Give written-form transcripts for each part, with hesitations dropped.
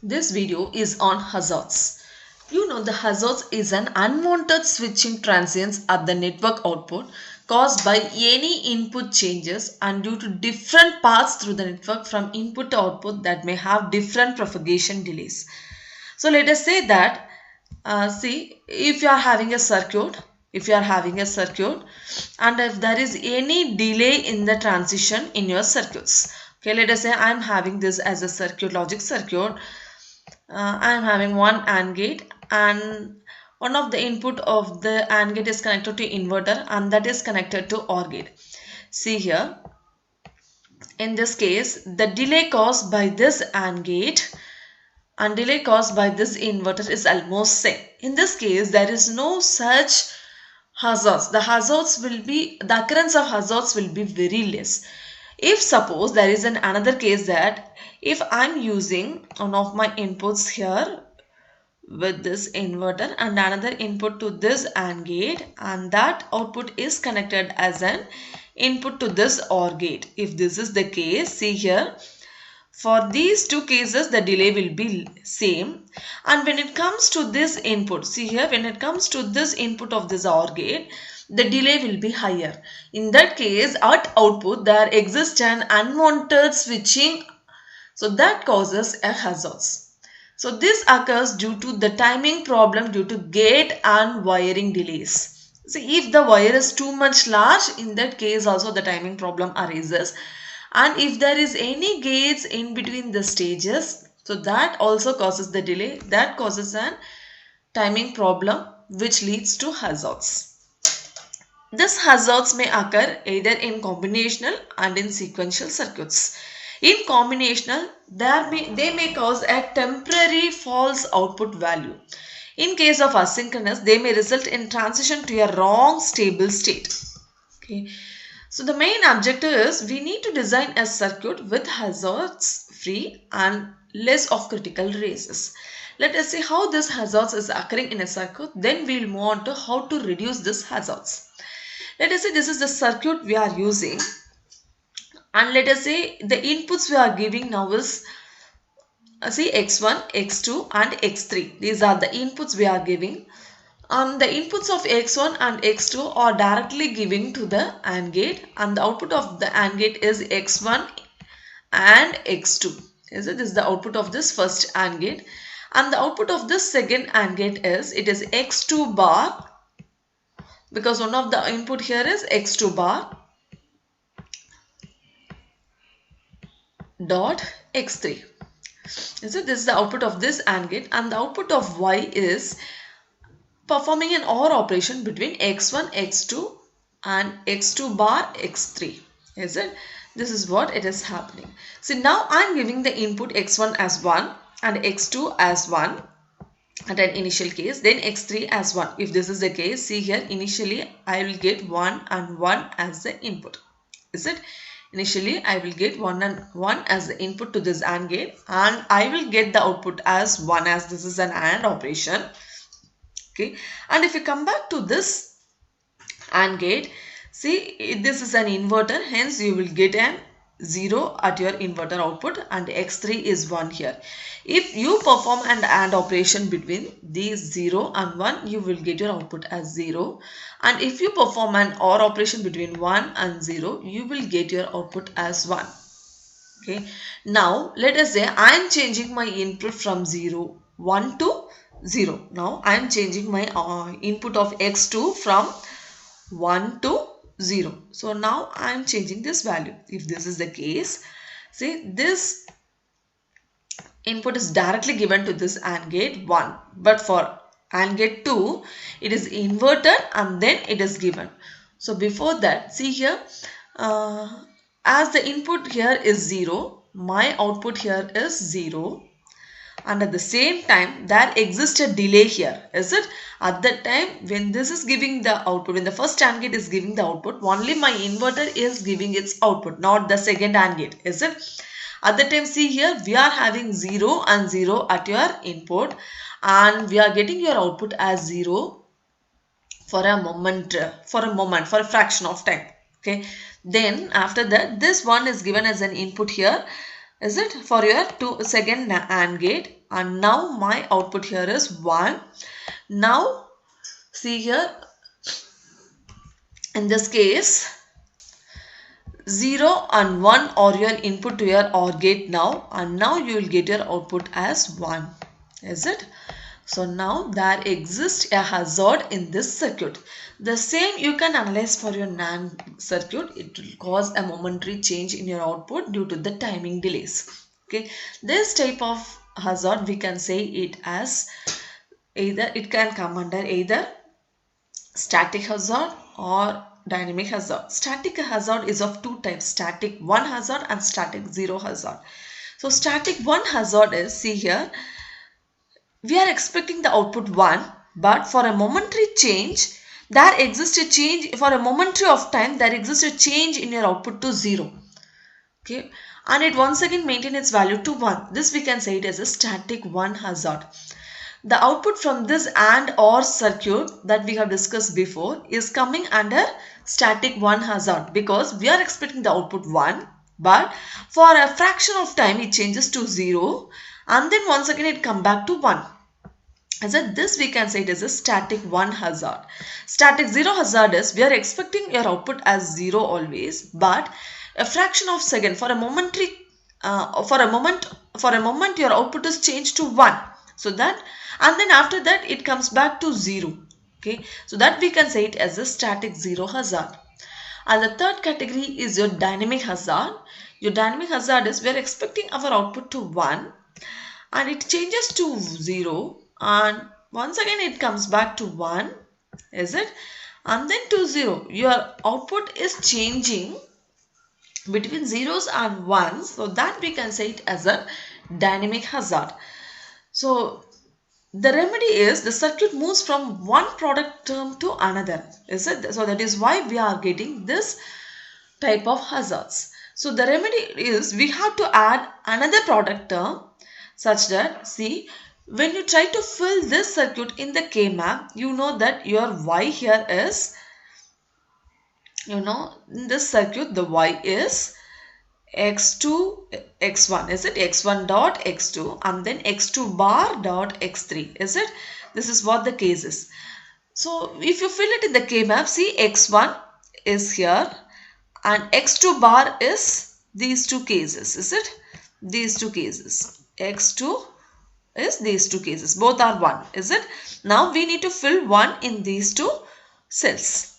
This video is on hazards. You know the hazards is an unwanted switching transients at the network output caused by any input changes and due to different paths through the network from input to output that may have different propagation delays. So let us say that see if you are having a circuit, and if there is any delay in the transition in your circuits. Okay, let us say I am having this as a circuit, logic circuit. I am having one AND gate and one of the input of the AND gate is connected to inverter and that is connected to OR gate. See here, in this case the delay caused by this AND gate and delay caused by this inverter is almost same. In this case there is no such hazards. The occurrence of hazards will be very less. If suppose there is another case that if I am using one of my inputs here with this inverter and another input to this AND gate and that output is connected as an input to this OR gate. If this is the case, see here, for these two cases the delay will be same, and when it comes to this input, see here, when it comes to this input of this OR gate, the delay will be higher. In that case at output there exists an unwanted switching, so that causes a hazards. So this occurs due to the timing problem due to gate and wiring delays. See, if the wire is too much large, in that case also the timing problem arises. And if there is any gates in between the stages, so that also causes the delay. That causes an timing problem which leads to hazards. These hazards may occur either in combinational and in sequential circuits. In combinational, they may cause a temporary false output value. In case of asynchronous, they may result in transition to a wrong stable state. Okay. So the main objective is we need to design a circuit with hazards free and less of critical races. Let us see how this hazards is occurring in a circuit. Then we will move on to how to reduce this hazards. Let us say this is the circuit we are using. And let us say the inputs we are giving now is see x1, x2 and x3. These are the inputs we are giving. The inputs of x1 and x2 are directly given to the AND gate and the output of the AND gate is x1 and x2. This is the output of this first AND gate, and the output of this second AND gate is x2 bar, because one of the input here is x2 bar dot x3. So this is the output of this AND gate, and the output of y is performing an OR operation between x1, x2 and x2 bar x3. Is it? This is what it is happening. So now I am giving the input x1 as 1 and x2 as 1 at an initial case, then x3 as 1. If this is the case, see here, initially I will get 1 and 1 as the input. Is it? Initially I will get 1 and 1 as the input to this AND gate, and I will get the output as 1 as this is an AND operation. Okay, and if you come back to this AND gate, see this is an inverter, hence you will get an 0 at your inverter output and x3 is 1 here. If you perform an AND operation between these 0 and 1, you will get your output as 0, and if you perform an OR operation between 1 and 0, you will get your output as 1. Okay, now let us say I am changing my input from 1 to 0. Now I am changing my input of x2 from 1 to 0. So now I am changing this value. If this is the case, see this input is directly given to this AND gate 1, but for AND gate 2 it is inverted and then it is given. So before that, see here, as the input here is 0, my output here is 0, and at the same time there exists a delay here. Is it? At that time when this is giving the output, when the first AND gate is giving the output, only my inverter is giving its output, not the second AND gate. Is it? At that time, see here, we are having 0 and 0 at your input, and we are getting your output as 0 for a fraction of time. Okay, then after that this one is given as an input here, is it, for your second AND gate. And now my output here is 1. Now see here, in this case 0 and 1 are your input to your OR gate now, and now you will get your output as 1, is it? So now there exists a hazard in this circuit. The same you can analyze for your NAND circuit. It will cause a momentary change in your output due to the timing delays. Okay, this type of hazard we can say it as either, it can come under either static hazard or dynamic hazard. Static hazard is of two types, static 1 hazard and static 0 hazard. So static 1 hazard is, see here, we are expecting the output 1, but for a momentary change, there exists a change, for a momentary of time, there exists a change in your output to 0. Okay, and it once again maintains its value to 1. This we can say it as a static 1 hazard. The output from this AND OR circuit that we have discussed before is coming under static 1 hazard, because we are expecting the output 1, but for a fraction of time it changes to 0, and then once again it comes back to 1. So this we can say it is a static 1 hazard. Static 0 hazard is, we are expecting your output as 0 always, but a fraction of second, for a momentary, for a moment your output is changed to 1. So that, and then after that it comes back to 0. Okay, so that we can say it as a static 0 hazard. And the third category is your dynamic hazard. Your dynamic hazard is, we are expecting our output to 1 and it changes to 0, and once again it comes back to 1, is it, and then to 0. Your output is changing between zeros and ones, so that we can say it as a dynamic hazard. So the remedy is, the circuit moves from one product term to another, is it? So that is why we are getting this type of hazards. So the remedy is, we have to add another product term such that, see, when you try to fill this circuit in the K-map, you know that your Y here is, you know, in this circuit the Y is x2 x1, is it, x1 dot x2, and then x2 bar dot x3, is it? This is what the case is. So if you fill it in the K-map, see, x1 is here and x2 bar is these two cases, is it? These two cases, x2 is these two cases, both are 1, is it? Now we need to fill 1 in these two cells.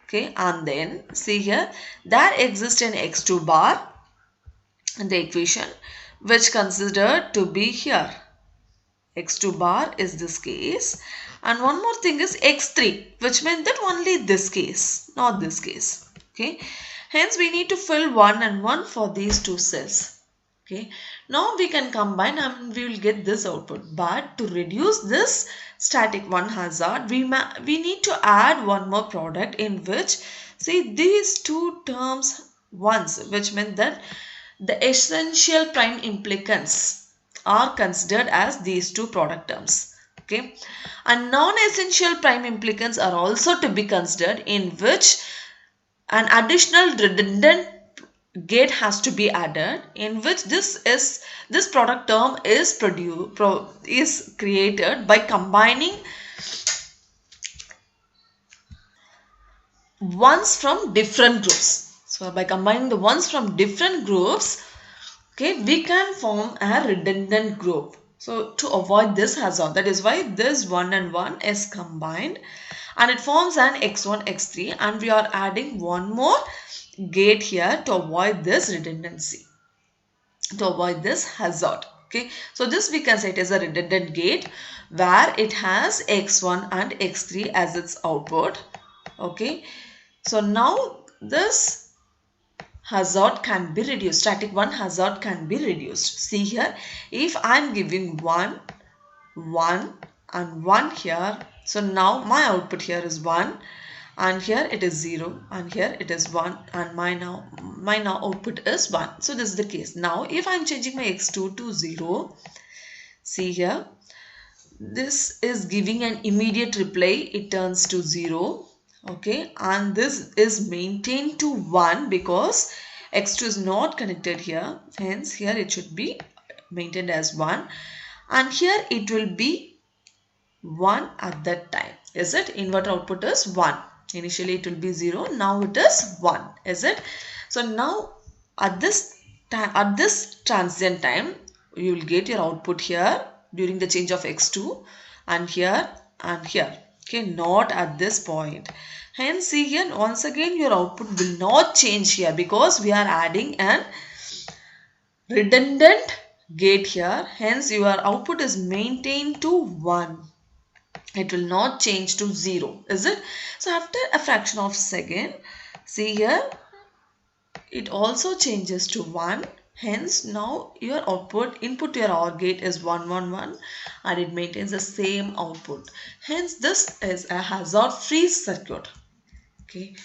Okay, and then see here, there exists an x2 bar in the equation, which considered to be here. x2 bar is this case, and one more thing is x3, which means that only this case, not this case. Okay, hence we need to fill 1 and 1 for these two cells. Okay, now we can combine and we will get this output. But to reduce this static 1 hazard, we need to add one more product in which, see, these two terms once, which means that the essential prime implicants are considered as these two product terms. Okay, and non-essential prime implicants are also to be considered, in which an additional redundant gate has to be added, in which this product term is created by combining ones from different groups. So by combining the ones from different groups, okay, we can form a redundant group. So to avoid this hazard, that is why this 1 and 1 is combined and it forms an x1 x3, and we are adding one more gate here to avoid this redundancy, to avoid this hazard. Okay, so this we can say it is a redundant gate where it has x1 and x3 as its output. Okay, so now this hazard can be reduced, static 1 hazard can be reduced. See here, if I am giving 1 and 1 here, so now my output here is 1, and here it is 0, and here it is 1, and my now output is 1. So this is the case. Now if I am changing my x2 to 0, see here, this is giving an immediate reply, it turns to 0. Okay, and this is maintained to 1 because X2 is not connected here, hence here it should be maintained as 1, and here it will be 1 at that time. Is it? Inverter output is 1. Initially it will be 0, now it is 1. Is it? So now at this transient time, you will get your output here during the change of X2 and here and here. Okay, not at this point. Hence see here, once again your output will not change here because we are adding an redundant gate here. Hence your output is maintained to 1. It will not change to 0. Is it? So after a fraction of second, see here, it also changes to 1. Hence now your input to your OR gate is 1 1 1 and it maintains the same output. Hence this is a hazard free circuit. Okay.